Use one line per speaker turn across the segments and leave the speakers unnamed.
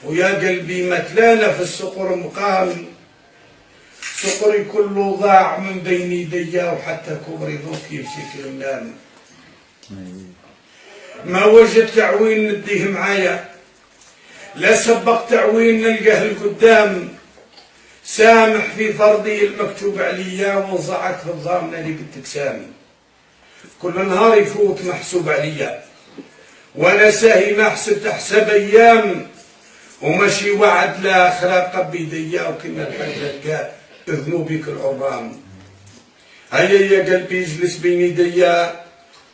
ويا قلبي متلانا في السقر مقام سقري كله ضاع من بين يديا وحتى كبري ضوكي بشكل منام ما وجدت تعوين نديه معايا لا سبق تعوين نلقاه القدام سامح في فرضي المكتوب عليا وانصعك في الضامنة اللي قلت سامي كل نهار يفوت محسوب عليا وانا ساهي ما حسبت احسب ايام وماشي وعد لاخره بيديا وكنا الحاج ذنوبك العظام هيا يا قلبي اجلس بين يديا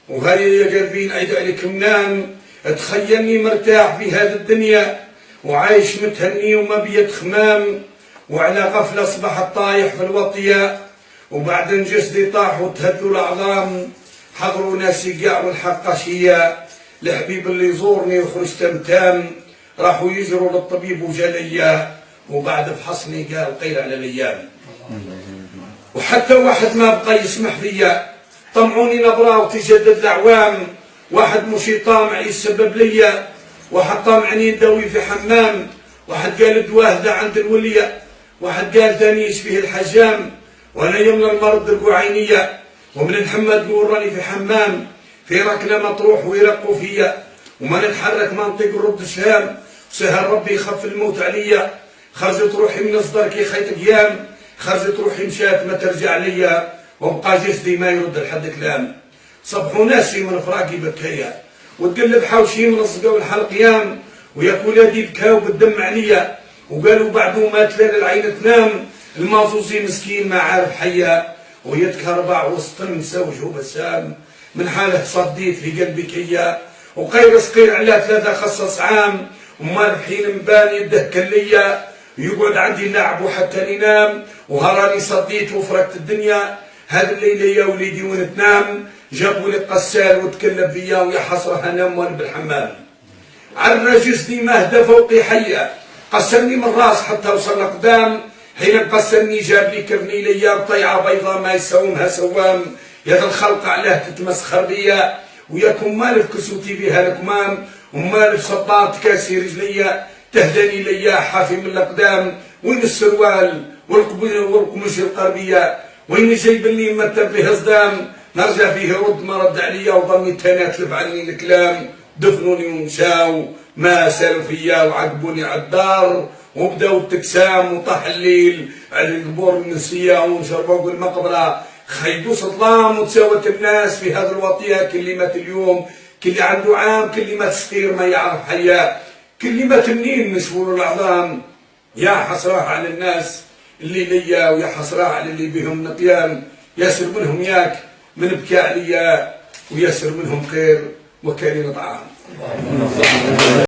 وهيا يا قلبي نعيد عليك منام تخيلني مرتاح في هذه الدنيا وعايش متهني وما بيد خمام وعلى غفله اصبحت طايح في الوطيه وبعدين جسدي طاح وتهدوا الاعظام حضروا ناسي كاع والحق اشياء الحبيب اللي يزورني وخرج تمتام راحوا يجروا للطبيب وجاليا وبعد فحصني قال قيل على الايام وحتى واحد ما بقى يسمح ليا طمعوني نظره وتجدد الاعوام واحد مشي طامع يسبب ليا واحد طامعني نداوي في حمام واحد قال دواه ذا عند الوليه واحد قال ثاني يشفيه الحجام وانا يمنى المرض القعينيه ومن الحمى تقول راني في حمام في ركنه مطروح ويرقوا فيا وما نتحرك ما نطيق نرد سهام سهل ربي يخف الموت عليا خرجت روحي من صدر كي خيط قيام خرجت روحي مشات ما ترجع ليا وبقى جسدي ما يرد لحد كلام صبحوا ناسي من فراقي بكايا وتقلب حوشي من الصقا والحلقيام ويا ولادي بكاو بالدم عليا وقالوا بعدو مات لنا العين تنام المازوزي مسكين ما عارف حيا ويتكربع وسط مسوج وبسام من حاله صديت في قلبي كيا وقير صقير على 3 خصص عام وما الحين مباني يده كليا يقعد عندي لعب وحتى ينام وهراني صديت وفرقت الدنيا هذا الليله يا وليدي وين تنام جابوا لي القسال وتكلم بيا ويا حسره انام وانا بالحمام عرى جسدي مهدى فوقي حيه قسمني من راس حتى وصل قدام حين قسمني جاب لي كرني ليا بطيعه بيضاء ما يساومها سوام يا ذا الخلق علاه تتمسخر بيا وياكم مالف كسوتي بها الكمام ومالف صباط كاسي رجليا تهداني ليا حافي من الاقدام وين السروال والقمش القربيه وين جايب لي متر فيه صدام نرجع فيه رد ما رد عليا وضمي تاني تلف عني الكلام دفنوني ومشاو ما سالوا فيا وعقبوني على الدار وبداو التكسام وطاح الليل على القبور النسيه ونشربوا المقبره خيدوا صدام وتساوت الناس في هذا الوطيه كل مات اليوم كل عنده عام كل مات صغير ما يعرف حياه كل مات منين نشور الاعظام يا حسراه على الناس اللي ليا ويا حسراه على اللي بهم نقيان ياسر منهم ياك من بكى عليا وياسر منهم خير وكان طعام